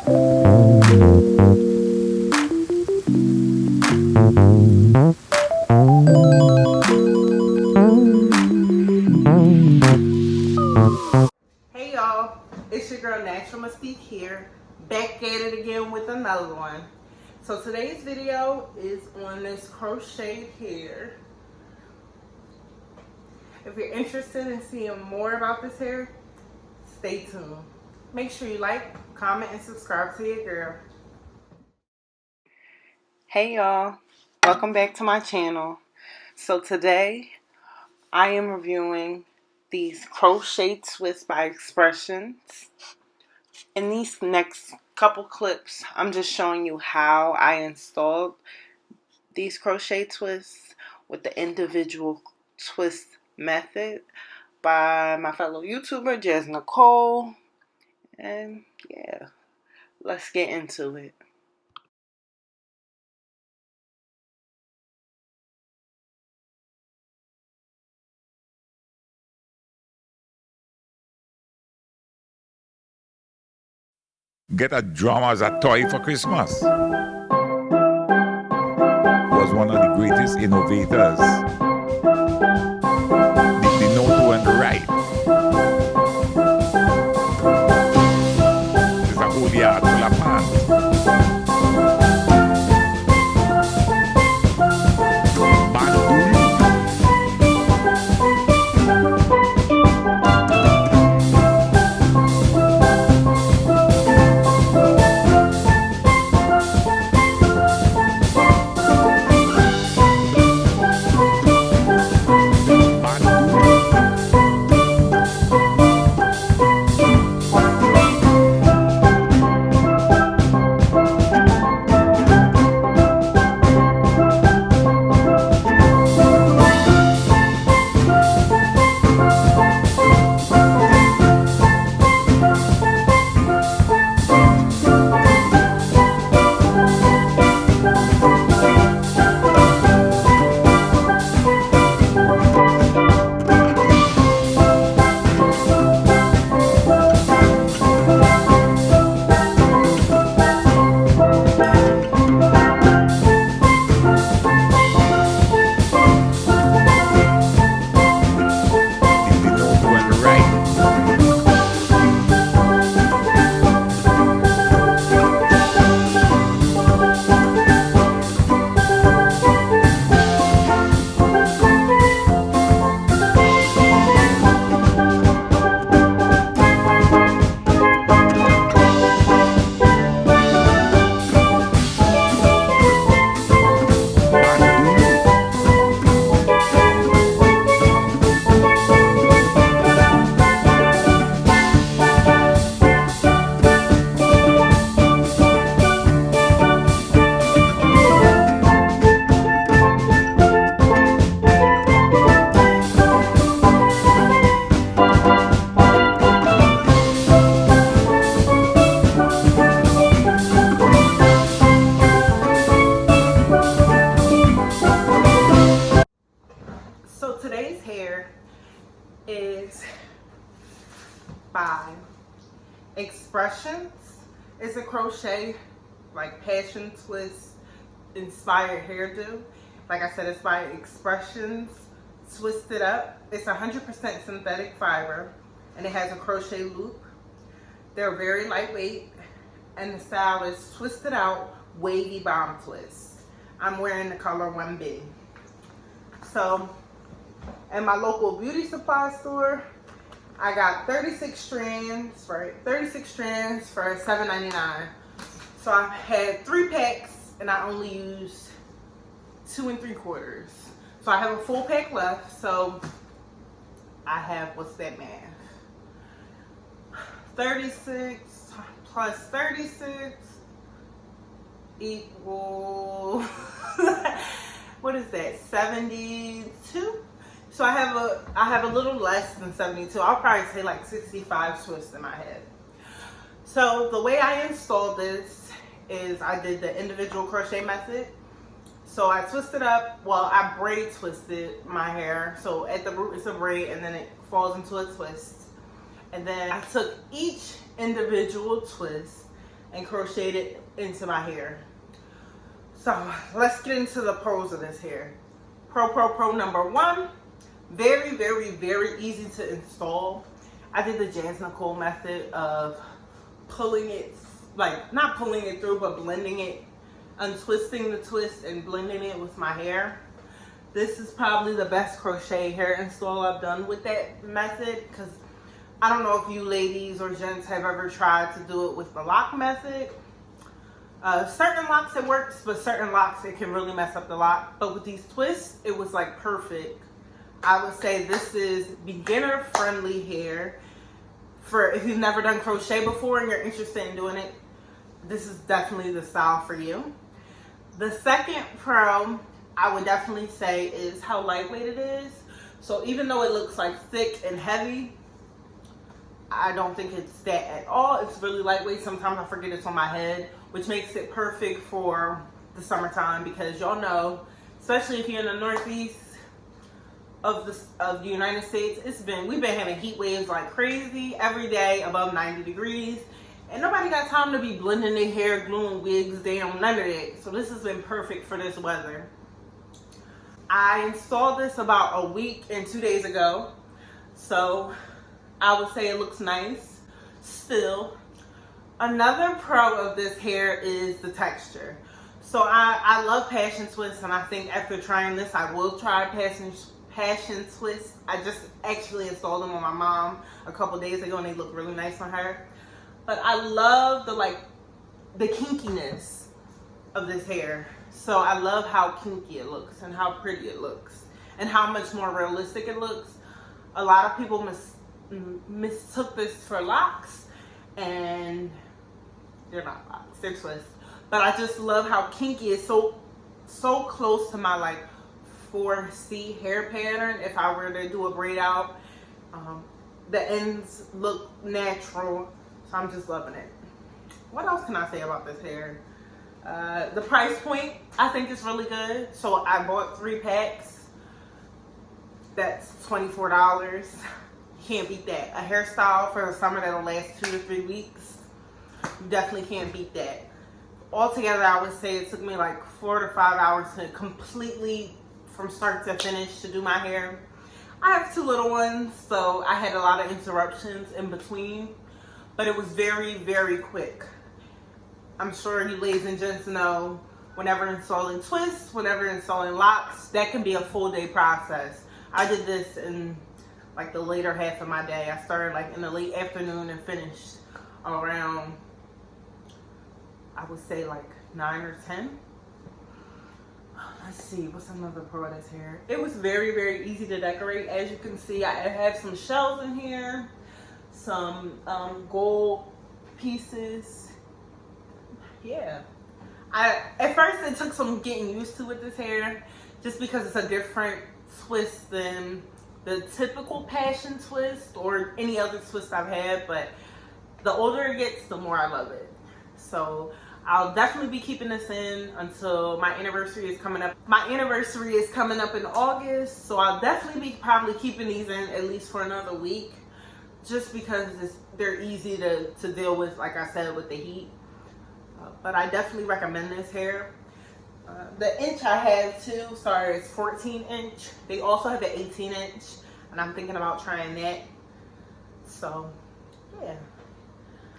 Hey y'all, it's your girl Natural Mystique here, back at it again with another one. So today's video is on this crochet hair. If you're interested in seeing more about this hair, stay tuned. Make sure you like, comment, and subscribe to your girl. Hey y'all, welcome back to my channel. So today I am reviewing these crochet twists by Xpression. In these next couple clips, I'm just showing you how I installed these crochet twists with the individual twist method by my fellow YouTuber, Jazz Nicole. And yeah, let's get into it. Get a drum as a toy for Christmas. Was one of the greatest innovators. The note went right. It's a whole yard full of pants. So today's hair is by Xpression. It's a crochet, like passion twist inspired hairdo. Like I said, it's by Xpression. Twist It Up. It's 100% synthetic fiber, and it has a crochet loop. They're very lightweight, and the style is twisted out wavy bomb twist. I'm wearing the color 1B. So at my local beauty supply store, I got 36 strands, right? 36 strands for $7.99. So I had 3 packs and I only used 2 3/4. So I have a full pack left. So I have, what's that math? 36 plus 36 equals, what is that, 72? So I have a little less than 72. I'll probably say like 65 twists in my head. So the way I installed this is I did the individual crochet method. So I twisted up, well, I braid twisted my hair. So at the root it's a braid and then it falls into a twist. And then I took each individual twist and crocheted it into my hair. So let's get into the pros of this hair. Pro number one, very, very, very easy to install. I did the Jazz Nicole method of pulling it, like not pulling it through, but blending it, untwisting the twist and blending it with my hair. This is probably the best crochet hair install I've done with that method, because I don't know if you ladies or gents have ever tried to do it with the lock method. Certain locks it works, but certain locks it can really mess up the lock. But with these twists, it was like perfect. I would say this is beginner friendly hair. For if you've never done crochet before and you're interested in doing it, this is definitely the style for you. The second pro I would definitely say is how lightweight it is. So even though it looks like thick and heavy, I don't think it's that at all. It's really lightweight. Sometimes I forget it's on my head, which makes it perfect for the summertime, because y'all know, especially if you're in the Northeast of the United States, we've been having heat waves like crazy every day above 90 degrees, and nobody got time to be blending their hair, gluing wigs down, none of that. So this has been perfect for this weather. I installed this about a week and 2 days ago, so I would say it looks nice still. Another pro of this hair is the texture. So I love passion twists, and I think after trying this, I will try passion twist. I just actually installed them on my mom a couple days ago, and they look really nice on her. But I love the kinkiness of this hair. So I love how kinky it looks and how pretty it looks and how much more realistic it looks. A lot of people mistook this for locks, and they're not locks, they're twists. But I just love how kinky it's so close to my like 4C hair pattern. If I were to do a braid out, the ends look natural, so I'm just loving it. What else can I say about this hair? The price point, I think is really good. So I bought 3 packs. That's $24. Can't beat that. A hairstyle for the summer that'll last 2 to 3 weeks. You definitely can't beat that. Altogether, I would say it took me like 4 to 5 hours to completely, from start to finish, to do my hair. I have 2 little ones, so I had a lot of interruptions in between, but it was very, very quick. I'm sure you ladies and gents know, whenever installing twists, whenever installing locks, that can be a full day process. I did this in like the later half of my day. I started like in the late afternoon and finished around, I would say like 9 or 10. Let's see, what's another pro of this hair? It was very, very easy to decorate. As you can see, I have some shells in here, some gold pieces. Yeah, at first it took some getting used to with this hair, just because it's a different twist than the typical passion twist or any other twist I've had. But the older it gets, the more I love it. So I'll definitely be keeping this in until my anniversary is coming up. My anniversary is coming up in August, so I'll definitely be probably keeping these in at least for another week, just because they're easy to deal with, like I said, with the heat. But I definitely recommend this hair. The inch I have too, sorry, it's 14 inch. They also have an 18 inch, and I'm thinking about trying that. So yeah,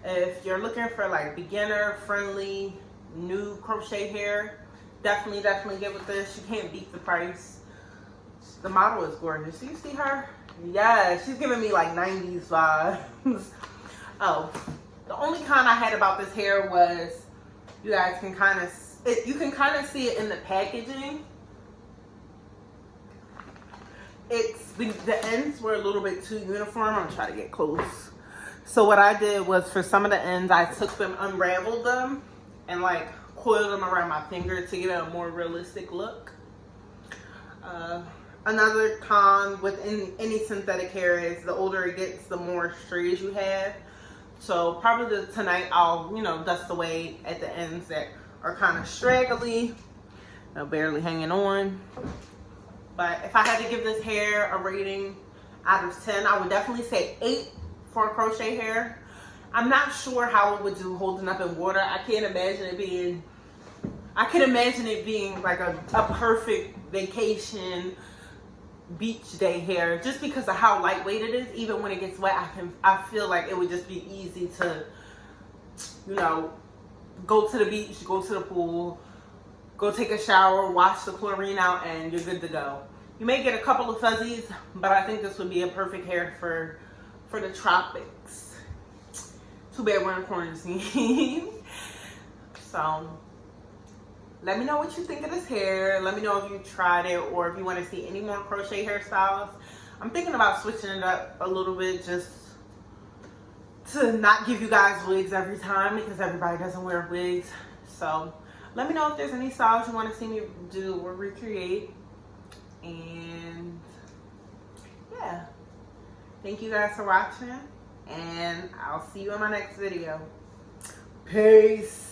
if you're looking for like beginner friendly new crochet hair, definitely get with this. You can't beat the price. The model is gorgeous. Do you see her? Yeah, she's giving me like 90s vibes. Oh, the only con I had about this hair was, you guys can kind of see it in the packaging. The ends were a little bit too uniform. I'm gonna try to get close. So what I did was, for some of the ends, I took them, unraveled them, and like coiled them around my finger to get a more realistic look. Another con with any synthetic hair is the older it gets, the more strays you have. So probably tonight I'll, dust away at the ends that are kind of straggly, barely hanging on. But if I had to give this hair a rating out of 10, I would definitely say 8 for crochet hair. I'm not sure how it would do holding up in water. I can't imagine it being, I can imagine it being like a perfect vacation beach day hair, just because of how lightweight it is. Even when it gets wet, I feel like it would just be easy to, you know, go to the beach, go to the pool, go take a shower, wash the chlorine out, and you're good to go. You may get a couple of fuzzies, but I think this would be a perfect hair for the tropics. Too bad we're in quarantine. So let me know what you think of this hair. Let me know if you tried it or if you want to see any more crochet hairstyles. I'm thinking about switching it up a little bit, just to not give you guys wigs every time, because everybody doesn't wear wigs. So let me know if there's any styles you want to see me do or recreate. And yeah, thank you guys for watching, and I'll see you in my next video. Peace.